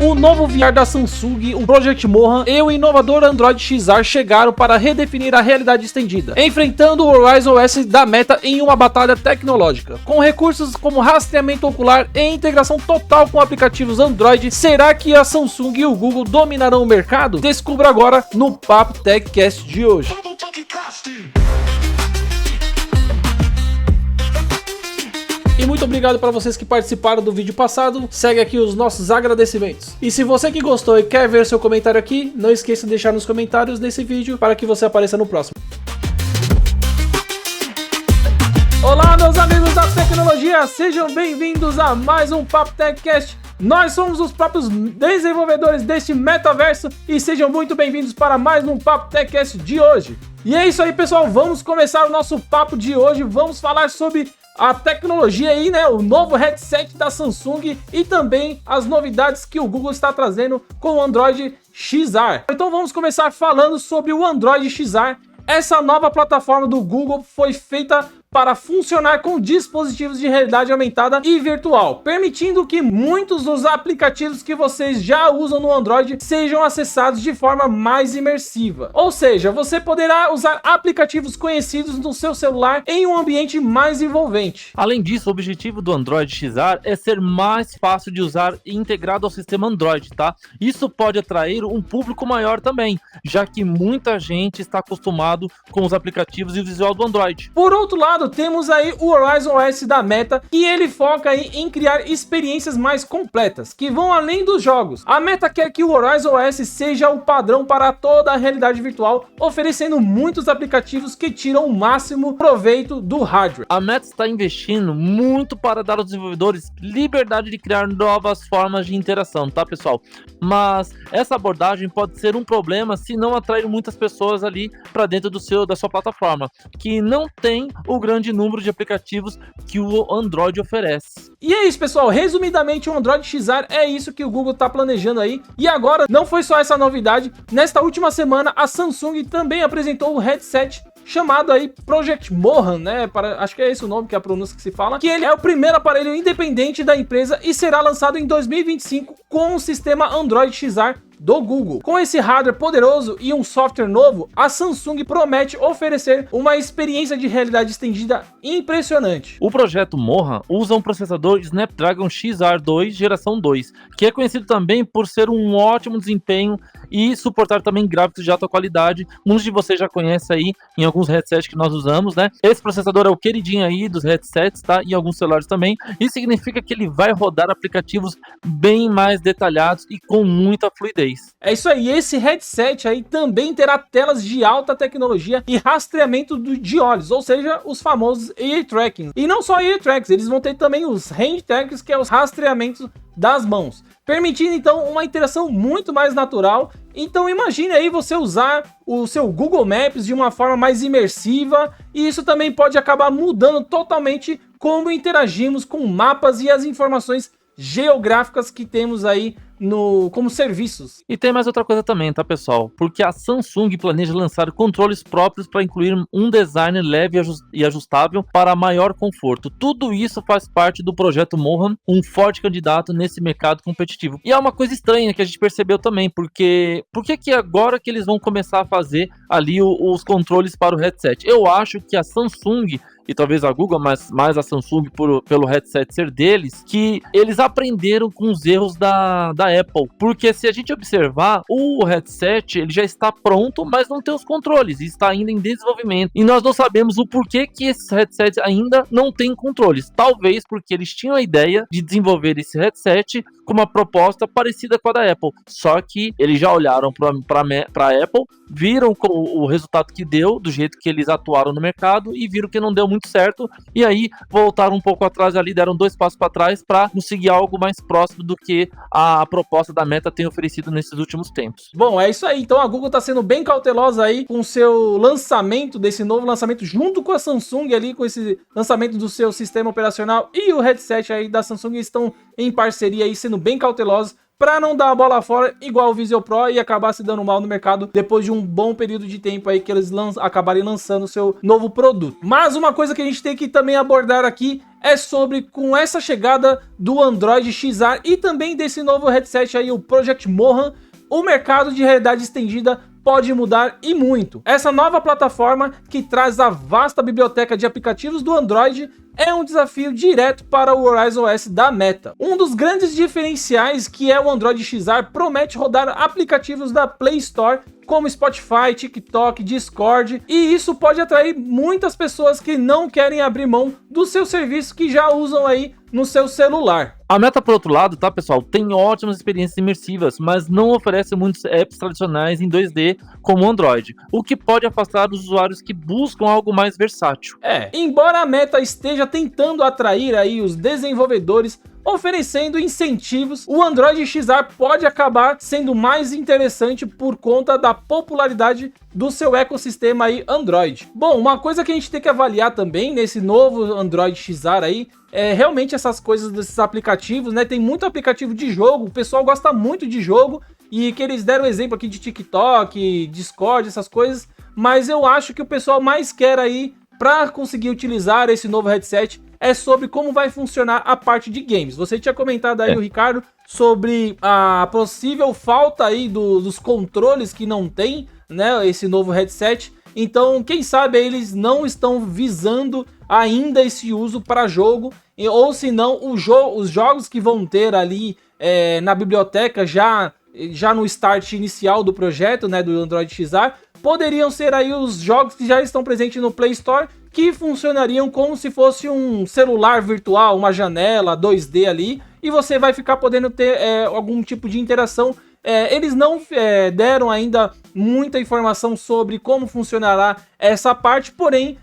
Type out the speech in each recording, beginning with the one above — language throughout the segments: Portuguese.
O novo VR da Samsung, o Project Mohan e o inovador Android XR chegaram para redefinir a realidade estendida, enfrentando o Horizon OS da Meta em uma batalha tecnológica. Com recursos como rastreamento ocular e integração total com aplicativos Android, será que a Samsung e o Google dominarão o mercado? Descubra agora no Papo TechCast de hoje. E muito obrigado para vocês que participaram do vídeo passado. Segue aqui os nossos agradecimentos. E se você que gostou e quer ver seu comentário aqui, não esqueça de deixar nos comentários desse vídeo para que você apareça no próximo. Olá, meus amigos da tecnologia, sejam bem-vindos a mais um Papo TechCast. Nós somos os próprios desenvolvedores deste metaverso e sejam muito bem-vindos para mais um Papo TechCast de hoje. E é isso aí, pessoal, vamos começar o nosso papo de hoje. Vamos falar sobre a tecnologia aí, né, o novo headset da Samsung e também as novidades que o Google está trazendo com o Android XR. Então vamos começar falando sobre o Android XR. Essa nova plataforma do Google foi feita para funcionar com dispositivos de realidade aumentada e virtual, permitindo que muitos dos aplicativos que vocês já usam no Android sejam acessados de forma mais imersiva. Ou seja, você poderá usar aplicativos conhecidos no seu celular em um ambiente mais envolvente. Além disso, o objetivo do Android XR é ser mais fácil de usar e integrado ao sistema Android, tá? Isso pode atrair um público maior também, já que muita gente está acostumado com os aplicativos e o visual do Android. Por outro lado, temos aí o Horizon OS da Meta, e ele foca aí em criar experiências mais completas, que vão além dos jogos. A Meta quer que o Horizon OS seja o padrão para toda a realidade virtual, oferecendo muitos aplicativos que tiram o máximo proveito do hardware. A Meta está investindo muito para dar aos desenvolvedores liberdade de criar novas formas de interação, tá, pessoal? Mas essa abordagem pode ser um problema se não atrair muitas pessoas ali para dentro da sua plataforma, que não tem o grande número de aplicativos que o Android oferece. E é isso, pessoal, resumidamente o Android XR é isso que o Google está planejando aí. E agora, não foi só essa novidade, nesta última semana a Samsung também apresentou o headset chamado aí Project Mohan, né? Acho que é esse o nome, que é a pronúncia que se fala. Que ele é o primeiro aparelho independente da empresa e será lançado em 2025 com o sistema Android XR do Google. Com esse hardware poderoso e um software novo, a Samsung promete oferecer uma experiência de realidade estendida impressionante. O projeto Mohan usa um processador Snapdragon XR2 geração 2, que é conhecido também por ser um ótimo desempenho e suportar também gráficos de alta qualidade. Muitos de vocês já conhecem aí em alguns headsets que nós usamos, né? Esse processador é o queridinho aí dos headsets, tá? E alguns celulares também. Isso significa que ele vai rodar aplicativos bem mais detalhados e com muita fluidez. É isso aí, esse headset aí também terá telas de alta tecnologia e rastreamento de olhos, ou seja, os famosos Eye Tracking. E não só Eye Tracks, eles vão ter também os Hand Tracks, que é os rastreamentos das mãos, permitindo então uma interação muito mais natural. Então imagine aí você usar o seu Google Maps de uma forma mais imersiva, e isso também pode acabar mudando totalmente como interagimos com mapas e as informações geográficas que temos aí como serviços. E tem mais outra coisa também, tá, pessoal? Porque a Samsung planeja lançar controles próprios para incluir um design leve e ajustável para maior conforto. Tudo isso faz parte do projeto Mohan, um forte candidato nesse mercado competitivo. E é uma coisa estranha que a gente percebeu também, porque por que agora que eles vão começar a fazer ali os controles para o headset? Eu acho que a Samsung e talvez a Google, mas mais a Samsung pelo headset ser deles, que eles aprenderam com os erros da Apple. Porque se a gente observar, o headset ele já está pronto, mas não tem os controles, e está ainda em desenvolvimento. E nós não sabemos o porquê que esses headsets ainda não têm controles. Talvez porque eles tinham a ideia de desenvolver esse headset com uma proposta parecida com a da Apple. Só que eles já olharam para a Apple, viram o resultado que deu, do jeito que eles atuaram no mercado, e viram que não deu muito certo, e aí voltaram um pouco atrás ali, deram 2 passos para trás para conseguir algo mais próximo do que a proposta da Meta tem oferecido nesses últimos tempos. Bom, é isso aí, então a Google está sendo bem cautelosa aí com o seu lançamento, desse novo lançamento, junto com a Samsung ali, com esse lançamento do seu sistema operacional, e o headset aí da Samsung estão em parceria aí, sendo bem cautelosos para não dar a bola fora igual o Visio Pro e acabar se dando mal no mercado depois de um bom período de tempo aí que eles acabarem lançando o seu novo produto. Mas uma coisa que a gente tem que também abordar aqui é sobre, com essa chegada do Android XR e também desse novo headset aí, o Project Mohan, o mercado de realidade estendida pode mudar e muito. Essa nova plataforma, que traz a vasta biblioteca de aplicativos do Android, é um desafio direto para o Horizon OS da Meta. Um dos grandes diferenciais, que é o Android XR, promete rodar aplicativos da Play Store como Spotify, TikTok, Discord, e isso pode atrair muitas pessoas que não querem abrir mão do seu serviço que já usam aí no seu celular. A Meta, por outro lado, tá, pessoal, tem ótimas experiências imersivas, mas não oferece muitos apps tradicionais em 2D como o Android, o que pode afastar os usuários que buscam algo mais versátil. Embora a Meta esteja tentando atrair aí os desenvolvedores, oferecendo incentivos, o Android XR pode acabar sendo mais interessante por conta da popularidade do seu ecossistema aí Android. Bom, uma coisa que a gente tem que avaliar também nesse novo Android XR aí é realmente essas coisas desses aplicativos, né? Tem muito aplicativo de jogo, o pessoal gosta muito de jogo, e que eles deram exemplo aqui de TikTok, Discord, essas coisas, mas eu acho que o pessoal mais quer aí para conseguir utilizar esse novo headset é sobre como vai funcionar a parte de games. Você tinha comentado aí, o Ricardo, sobre a possível falta aí dos controles que não tem, né, esse novo headset. Então, quem sabe eles não estão visando ainda esse uso para jogo, ou se não, os jogos que vão ter ali na biblioteca já no start inicial do projeto, né, do Android XR, poderiam ser aí os jogos que já estão presentes no Play Store, que funcionariam como se fosse um celular virtual, uma janela 2D ali, e você vai ficar podendo ter algum tipo de interação. Eles não deram ainda muita informação sobre como funcionará essa parte, porém,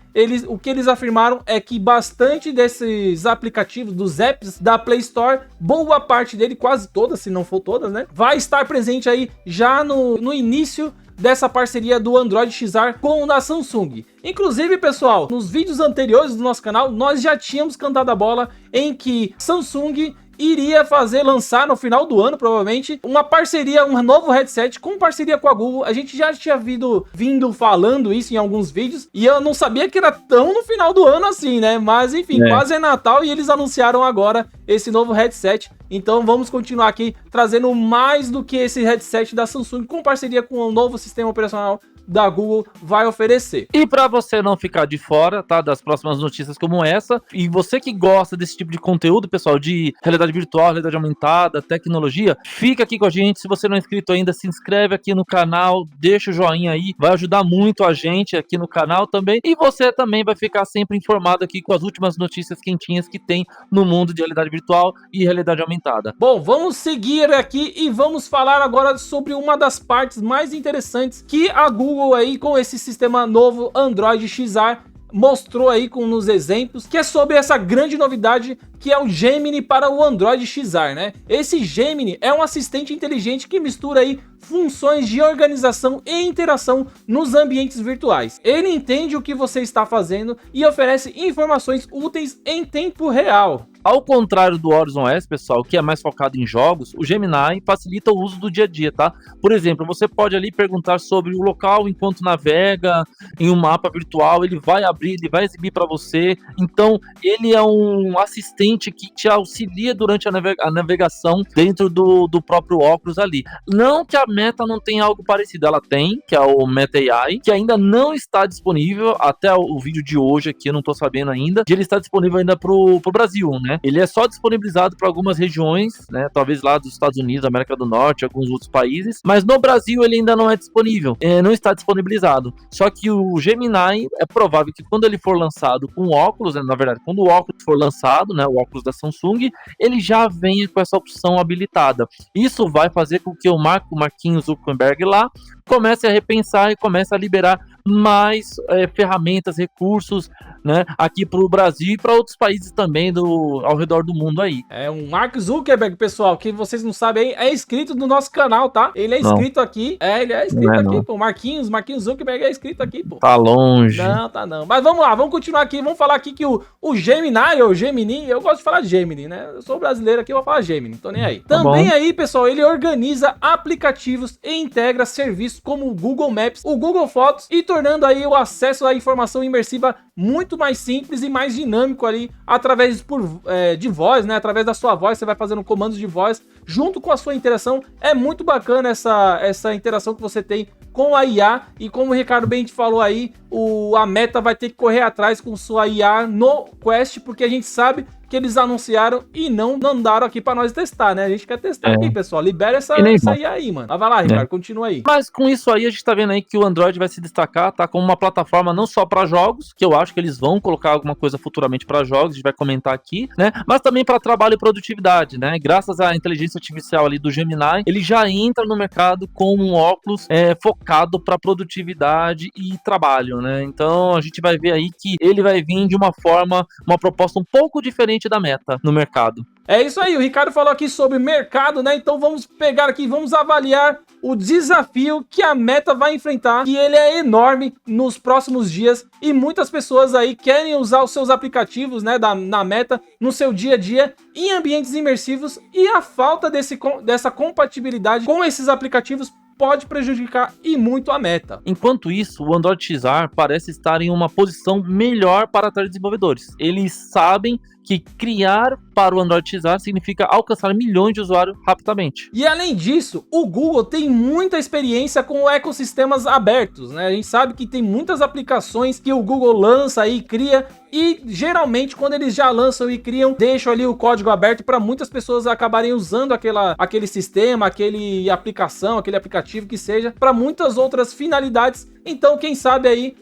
o que eles afirmaram é que bastante desses aplicativos, dos apps da Play Store, boa parte dele, quase todas, se não for todas, né, vai estar presente aí já no início dessa parceria do Android XR com o da Samsung. Inclusive, pessoal, nos vídeos anteriores do nosso canal, nós já tínhamos cantado a bola em que Samsung iria lançar no final do ano, provavelmente, uma parceria, um novo headset com parceria com a Google. A gente já tinha vindo falando isso em alguns vídeos, e eu não sabia que era tão no final do ano assim, né? Mas enfim, quase é Natal e eles anunciaram agora esse novo headset. Então vamos continuar aqui trazendo mais do que esse headset da Samsung com parceria com o novo sistema operacional da Google vai oferecer. E para você não ficar de fora, tá, das próximas notícias como essa, e você que gosta desse tipo de conteúdo, pessoal, de realidade virtual, realidade aumentada, tecnologia, fica aqui com a gente. Se você não é inscrito ainda, se inscreve aqui no canal, deixa o joinha aí, vai ajudar muito a gente aqui no canal também, e você também vai ficar sempre informado aqui com as últimas notícias quentinhas que tem no mundo de realidade virtual e realidade aumentada. Bom, vamos seguir aqui e vamos falar agora sobre uma das partes mais interessantes que a Google aí com esse sistema novo Android XR mostrou aí nos exemplos, que é sobre essa grande novidade que é o Gemini para o Android XR, né? Esse Gemini é um assistente inteligente que mistura aí funções de organização e interação nos ambientes virtuais. Ele entende o que você está fazendo e oferece informações úteis em tempo real. Ao contrário do Horizon OS, pessoal, que é mais focado em jogos, o Gemini facilita o uso do dia a dia, tá? Por exemplo, você pode ali perguntar sobre o local enquanto navega em um mapa virtual, ele vai abrir, ele vai exibir para você. Então, ele é um assistente que te auxilia durante a navegação dentro do próprio óculos ali. Não que a Meta não tenha algo parecido, ela tem, que é o Meta AI, que ainda não está disponível, até o vídeo de hoje aqui, eu não tô sabendo ainda, ele está disponível ainda pro Brasil, né? Ele é só disponibilizado para algumas regiões, né? Talvez lá dos Estados Unidos, América do Norte, alguns outros países, mas no Brasil ele ainda não é disponível, não está disponibilizado. Só que o Gemini é provável que quando ele for lançado com óculos, né? Na verdade, quando o óculos for lançado, né? O óculos da Samsung, ele já venha com essa opção habilitada. Isso vai fazer com que o Marquinhos Zuckerberg lá comece a repensar e comece a liberar mais ferramentas, recursos, né, aqui para o Brasil e para outros países também ao redor do mundo aí. É um Mark Zuckerberg, pessoal, que vocês não sabem, é inscrito no nosso canal, tá? Ele é inscrito aqui. Ele é inscrito aqui, não. pô. Marquinhos Zuckerberg é inscrito aqui, pô. Tá longe. Não, tá não. Mas vamos lá, vamos continuar aqui. Vamos falar aqui que o Gemini, ou Gemini, eu gosto de falar Gemini, né? Eu sou brasileiro aqui, eu vou falar Gemini, não tô nem aí. Tá Também bom. aí, pessoal, ele organiza aplicativos e integra serviços como o Google Maps, o Google Fotos e tornando aí o acesso à informação imersiva muito mais simples e mais dinâmico ali, através de voz, né? Através da sua voz, você vai fazendo comandos de voz junto com a sua interação. É muito bacana essa interação que você tem com a IA, e como o Ricardo bem te falou aí, a Meta vai ter que correr atrás com sua IA no Quest, porque a gente sabe que eles anunciaram e não mandaram aqui pra nós testar, né? A gente quer testar aqui, pessoal. Libera essa IA aí, mano. Vai lá, Ricardo, continua aí. Mas com isso aí, a gente tá vendo aí que o Android vai se destacar, tá? Como uma plataforma não só para jogos, que eu acho que eles vão colocar alguma coisa futuramente para jogos, a gente vai comentar aqui, né? Mas também para trabalho e produtividade, né? Graças à inteligência artificial ali do Gemini, ele já entra no mercado com um óculos focado para produtividade e trabalho, né? Então a gente vai ver aí que ele vai vir de uma proposta um pouco diferente da Meta no mercado. É isso aí, o Ricardo falou aqui sobre mercado, né? Então vamos pegar aqui, vamos avaliar o desafio que a Meta vai enfrentar, que ele é enorme nos próximos dias, e muitas pessoas aí querem usar os seus aplicativos, né, na Meta no seu dia a dia em ambientes imersivos, e a falta dessa compatibilidade com esses aplicativos pode prejudicar e muito a Meta. Enquanto isso, o Android XR parece estar em uma posição melhor para atrair desenvolvedores. Eles sabem que criar para o Android XR significa alcançar milhões de usuários rapidamente. E além disso, o Google tem muita experiência com ecossistemas abertos, né? A gente sabe que tem muitas aplicações que o Google lança e cria, e geralmente quando eles já lançam e criam, deixam ali o código aberto para muitas pessoas acabarem usando aquele sistema, aquele aplicativo que seja, para muitas outras finalidades. Então, quem sabe aí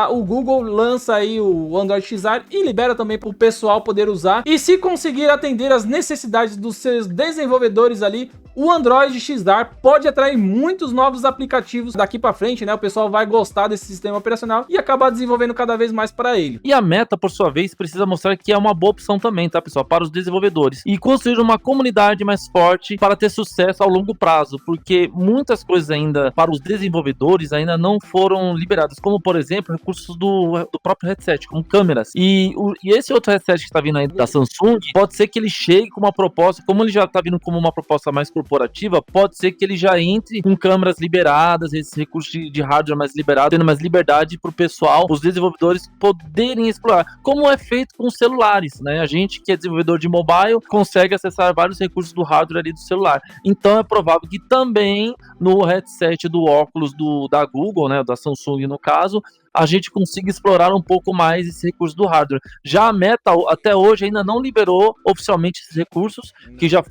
o Google lança aí o Android XR e libera também para o pessoal poder usar. E se conseguir atender as necessidades dos seus desenvolvedores ali, o Android XR pode atrair muitos novos aplicativos daqui para frente, né? O pessoal vai gostar desse sistema operacional e acabar desenvolvendo cada vez mais para ele. E a Meta, por sua vez, precisa mostrar que é uma boa opção também, tá, pessoal? Para os desenvolvedores. E construir uma comunidade mais forte para ter sucesso ao longo prazo, porque muitas coisas ainda para os desenvolvedores ainda não foram liberadas, como, por exemplo, recursos do próprio headset, como câmeras. E esse outro headset que está vindo aí da Samsung, pode ser que ele chegue com uma proposta, como ele já está vindo como uma proposta mais corporativa, pode ser que ele já entre com câmeras liberadas, esses recursos de hardware mais liberados, tendo mais liberdade para o pessoal, os desenvolvedores poderem explorar, como é feito com os celulares, né? A gente que é desenvolvedor de mobile consegue acessar vários recursos do hardware ali do celular. Então é provável que também no headset do óculos da Google, né, da Samsung no caso, a gente consiga explorar um pouco mais esse recurso do hardware. Já a Meta até hoje ainda não liberou oficialmente esses recursos, que já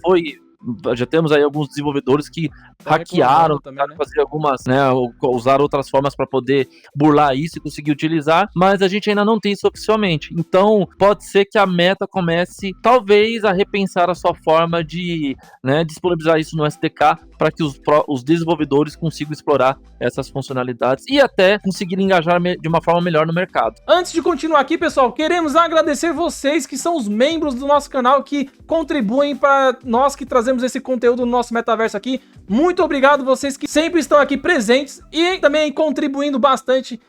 temos aí alguns desenvolvedores que hackearam, também, né? Fazer algumas, né, usar outras formas para poder burlar isso e conseguir utilizar, mas a gente ainda não tem isso oficialmente. Então, pode ser que a Meta comece, talvez, a repensar a sua forma de, né, disponibilizar isso no SDK para que os desenvolvedores consigam explorar essas funcionalidades e até conseguir engajar de uma forma melhor no mercado. Antes de continuar aqui, pessoal, queremos agradecer vocês que são os membros do nosso canal, que contribuem para nós que trazemos esse conteúdo no nosso metaverso aqui. Muito obrigado vocês que sempre estão aqui presentes e também contribuindo bastante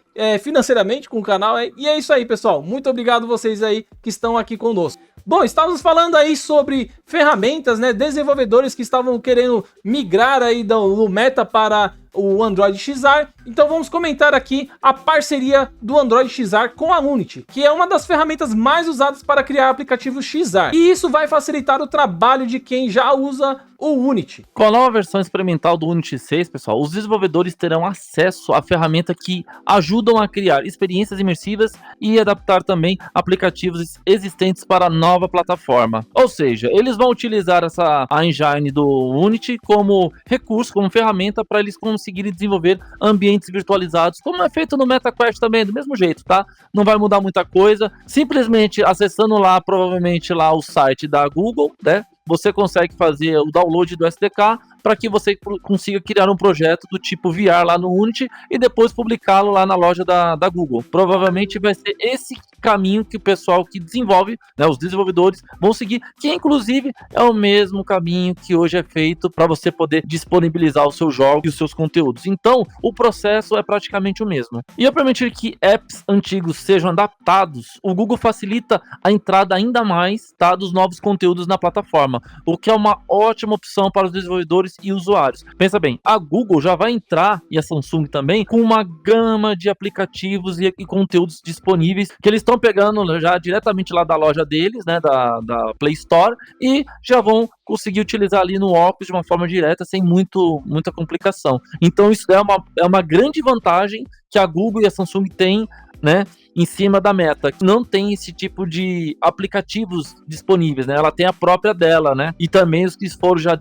financeiramente com o canal. E é isso aí, pessoal. Muito obrigado vocês aí que estão aqui conosco. Bom, estávamos falando aí sobre ferramentas, né? Desenvolvedores que estavam querendo migrar aí do Meta para o Android XR. Então vamos comentar aqui a parceria do Android XR com a Unity, que é uma das ferramentas mais usadas para criar aplicativos XR. E isso vai facilitar o trabalho de quem já usa o Unity. Com a nova versão experimental do Unity 6, pessoal, os desenvolvedores terão acesso à ferramenta que ajudam a criar experiências imersivas e adaptar também aplicativos existentes para a nova plataforma. Ou seja, eles vão utilizar a engine do Unity como recurso, como ferramenta para eles conseguirem desenvolver ambientes virtualizados, como é feito no MetaQuest também, do mesmo jeito, tá? Não vai mudar muita coisa, simplesmente acessando lá, provavelmente lá o site da Google, né? você consegue fazer o download do SDK para que você consiga criar um projeto do tipo VR lá no Unity e depois publicá-lo lá na loja da Google. Provavelmente vai ser esse caminho que o pessoal que desenvolve, né, os desenvolvedores, vão seguir, que inclusive é o mesmo caminho que hoje é feito para você poder disponibilizar os seus jogos e os seus conteúdos. Então, o processo é praticamente o mesmo. E ao permitir que apps antigos sejam adaptados, o Google facilita a entrada ainda mais, tá, dos novos conteúdos na plataforma, o que é uma ótima opção para os desenvolvedores e usuários. Pensa bem, a Google já vai entrar, e a Samsung também, com uma gama de aplicativos e conteúdos disponíveis que eles estão pegando já diretamente lá da loja deles, né, da Play Store, e já vão conseguir utilizar ali no Oculus de uma forma direta, sem muita complicação. Então isso é uma grande vantagem que a Google e a Samsung têm, né, em cima da Meta, que não tem esse tipo de aplicativos disponíveis, né? Ela tem a própria dela, né? E também os que foram já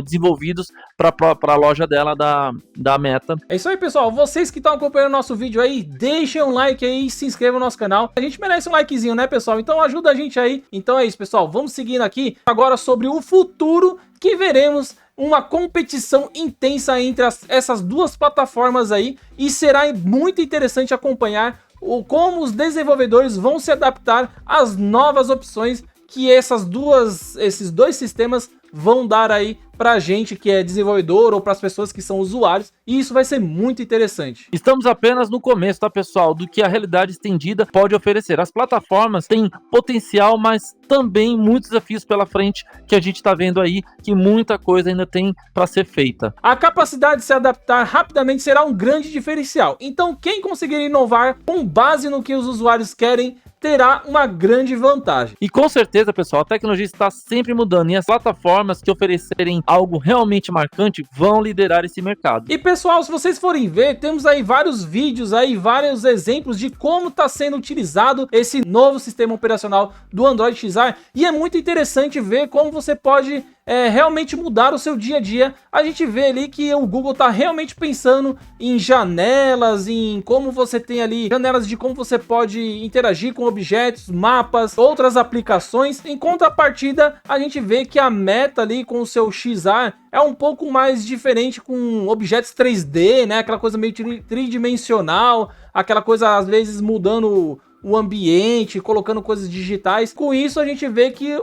desenvolvidos para a loja dela da Meta. É isso aí, pessoal. Vocês que estão acompanhando o nosso vídeo aí, deixem um like aí e se inscrevam no nosso canal. A gente merece um likezinho, né, pessoal? Então ajuda a gente aí. Então é isso, pessoal. Vamos seguindo aqui agora sobre o futuro, que veremos uma competição intensa entre essas duas plataformas aí, e será muito interessante acompanhar como os desenvolvedores vão se adaptar às novas opções que esses dois sistemas vão dar aí pra gente que é desenvolvedor ou para as pessoas que são usuários, e isso vai ser muito interessante. Estamos apenas no começo, tá, pessoal, do que a realidade estendida pode oferecer. As plataformas têm potencial, mas também muitos desafios pela frente que a gente tá vendo aí, que muita coisa ainda tem para ser feita. A capacidade de se adaptar rapidamente será um grande diferencial. Então, quem conseguir inovar com base no que os usuários querem terá uma grande vantagem. E com certeza, pessoal, a tecnologia está sempre mudando, e as plataformas que oferecerem algo realmente marcante vão liderar esse mercado. E pessoal, se vocês forem ver, temos aí vários vídeos aí, vários exemplos de como está sendo utilizado esse novo sistema operacional do Android Xr, e é muito interessante ver como você pode realmente mudar o seu dia a dia. A gente vê ali que o Google está realmente pensando em janelas, em como você tem ali janelas de como você pode interagir com objetos, mapas, outras aplicações. Em contrapartida, a gente vê que a Meta ali com o seu XR é um pouco mais diferente, com objetos 3D, né? Aquela coisa meio tridimensional, aquela coisa às vezes mudando o ambiente, colocando coisas digitais. Com isso a gente vê que,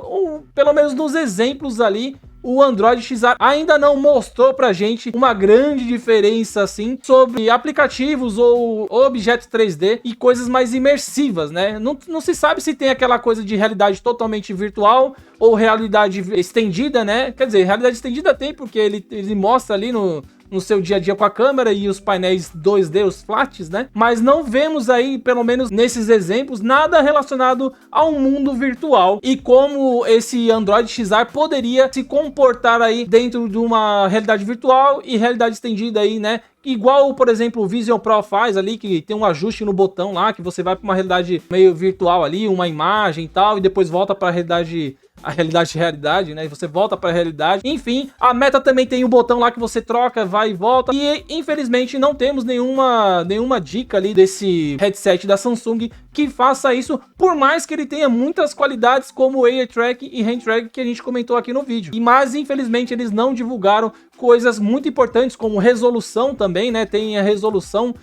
pelo menos nos exemplos ali, o Android Xr ainda não mostrou pra gente uma grande diferença assim sobre aplicativos ou objetos 3D e coisas mais imersivas, né? Não se sabe se tem aquela coisa de realidade totalmente virtual ou realidade estendida, né? Quer dizer, realidade estendida tem, porque ele mostra ali no seu dia a dia com a câmera e os painéis 2D, os flats, né? Mas não vemos aí, pelo menos nesses exemplos, nada relacionado ao mundo virtual e como esse Android Xr poderia se comportar aí dentro de uma realidade virtual e realidade estendida aí, né? Igual, por exemplo, o Vision Pro faz ali, que tem um ajuste no botão lá, que você vai para uma realidade meio virtual ali, uma imagem e tal, e depois volta para a realidade, né? E você volta para a realidade. Enfim, a Meta também tem um botão lá que você troca, vai e volta. E infelizmente não temos nenhuma dica ali desse headset da Samsung que faça isso, por mais que ele tenha muitas qualidades como o Eye Track e Hand Track que a gente comentou aqui no vídeo. Mas infelizmente eles não divulgaram coisas muito importantes como resolução também, né? Tem a resolução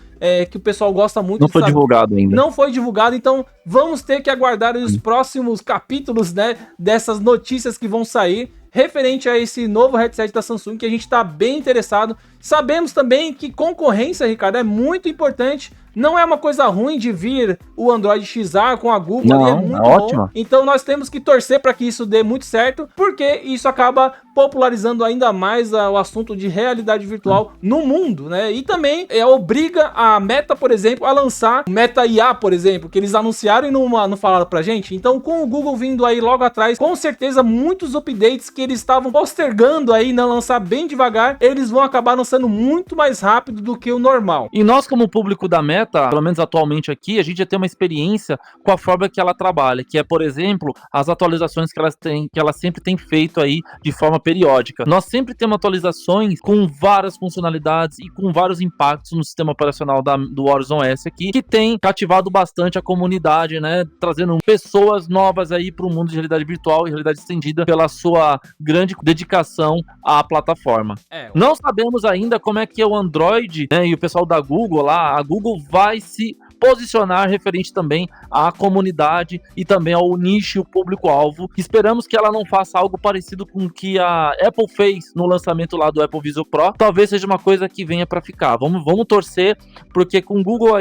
que o pessoal gosta muito. Não foi divulgado ainda. Não foi divulgado, então vamos ter que aguardar os próximos capítulos, né, dessas notícias que vão sair referente a esse novo headset da Samsung, que a gente está bem interessado. Sabemos também que concorrência, Ricardo, é muito importante. Não é uma coisa ruim de vir o Android Xr com a Google. Não, é muito ótimo. bom. Então nós temos que torcer para que isso dê muito certo, porque isso acaba popularizando ainda mais o assunto de realidade virtual no mundo, né? E também obriga a Meta, por exemplo, a lançar o Meta IA, por exemplo, que eles anunciaram e não falaram pra gente. Então, com o Google vindo aí logo atrás, com certeza muitos updates que eles estavam postergando aí, não lançar bem devagar, eles vão acabar lançando muito mais rápido do que o normal. E nós, como público da Meta, Meta, pelo menos atualmente aqui, a gente já tem uma experiência com a forma que ela trabalha, que é, por exemplo, as atualizações que ela sempre tem feito aí de forma periódica. Nós sempre temos atualizações com várias funcionalidades e com vários impactos no sistema operacional do Horizon S aqui, que tem cativado bastante a comunidade, né, trazendo pessoas novas aí para o mundo de realidade virtual e realidade estendida pela sua grande dedicação à plataforma. Não sabemos ainda como é que é o Android, né, e o pessoal da Google lá, a Google vai se posicionar referente também à comunidade e também ao nicho, o público-alvo. Esperamos que ela não faça algo parecido com o que a Apple fez no lançamento lá do Apple Vision Pro. Talvez seja uma coisa que venha para ficar. Vamos torcer, porque com o Google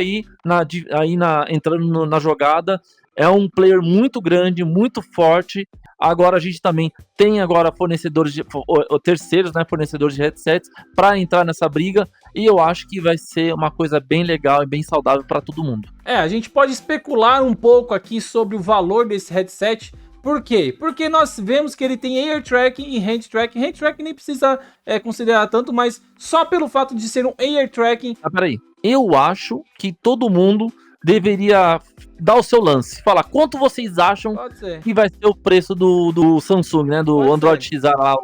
entrando na jogada, é um player muito grande, muito forte. Agora a gente também tem fornecedores terceiros, né, fornecedores de headsets para entrar nessa briga, e eu acho que vai ser uma coisa bem legal e bem saudável para todo mundo. A gente pode especular um pouco aqui sobre o valor desse headset. Por quê? Porque nós vemos que ele tem Air Tracking e Hand Tracking. Hand Tracking nem precisa considerar tanto, mas só pelo fato de ser um Air Tracking... Peraí, eu acho que todo mundo deveria dar o seu lance. Falar quanto vocês acham que vai ser o preço do Samsung, né? Do Android XR lá,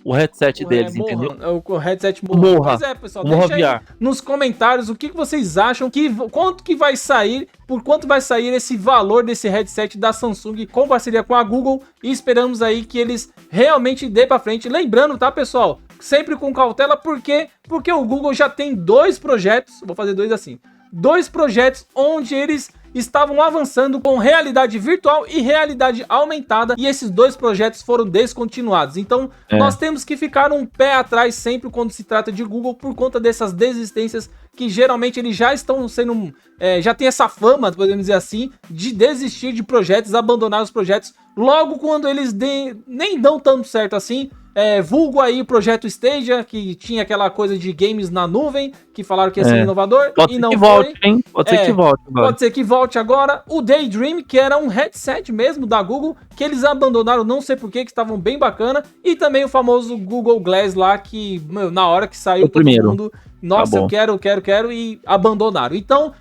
o headset deles, entendeu? O headset Morra. Pois pessoal, deixa aí nos comentários o que vocês acham, quanto que vai sair, por quanto vai sair esse valor desse headset da Samsung com parceria com a Google, e esperamos aí que eles realmente dê pra frente. Lembrando, tá, pessoal? Sempre com cautela, porque o Google já tem 2 projetos, vou fazer 2 assim, 2 projetos onde eles estavam avançando com realidade virtual e realidade aumentada, e esses 2 projetos foram descontinuados. Então, nós temos que ficar um pé atrás sempre quando se trata de Google, por conta dessas desistências que geralmente eles já estão sendo... já tem essa fama, podemos dizer assim, de desistir de projetos, abandonar os projetos, logo quando eles nem dão tanto certo assim. Vulgo aí o projeto Stadia, que tinha aquela coisa de games na nuvem, que falaram que ia ser inovador, pode e ser não que foi. Volte, hein? Pode ser que volte agora. Pode ser que volte agora. O Daydream, que era um headset mesmo da Google, que eles abandonaram, não sei porquê, que estavam bem bacana. E também o famoso Google Glass lá, que na hora que saiu todo mundo, nossa, eu quero, e abandonaram. Então...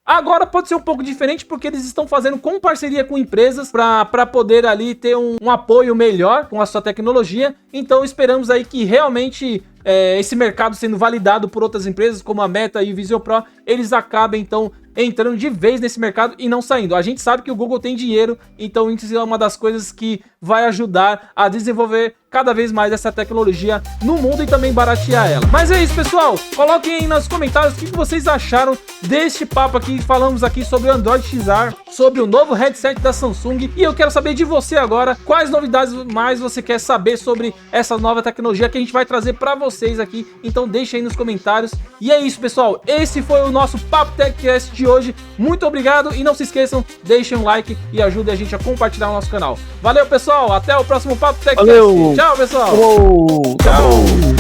agora pode ser um pouco diferente, porque eles estão fazendo com parceria com empresas para poder ali ter um apoio melhor com a sua tecnologia. Então esperamos aí que realmente esse mercado sendo validado por outras empresas como a Meta e o Vision Pro, eles acabem então entrando de vez nesse mercado e não saindo. A gente sabe que o Google tem dinheiro, então isso é uma das coisas que vai ajudar a desenvolver cada vez mais essa tecnologia no mundo e também baratear ela. Mas é isso, pessoal. Coloquem aí nos comentários o que vocês acharam deste papo aqui. Falamos aqui sobre o Android XR, sobre o novo headset da Samsung, e eu quero saber de você agora quais novidades mais você quer saber sobre essa nova tecnologia que a gente vai trazer para vocês aqui. Então deixa aí nos comentários. E é isso, pessoal. Esse foi o nosso Papo TechCast de hoje. Muito obrigado, e não se esqueçam, deixem um like e ajudem a gente a compartilhar o nosso canal. Valeu, pessoal. Até o próximo Papo TechCast. Valeu. Tchau, pessoal. Tchau.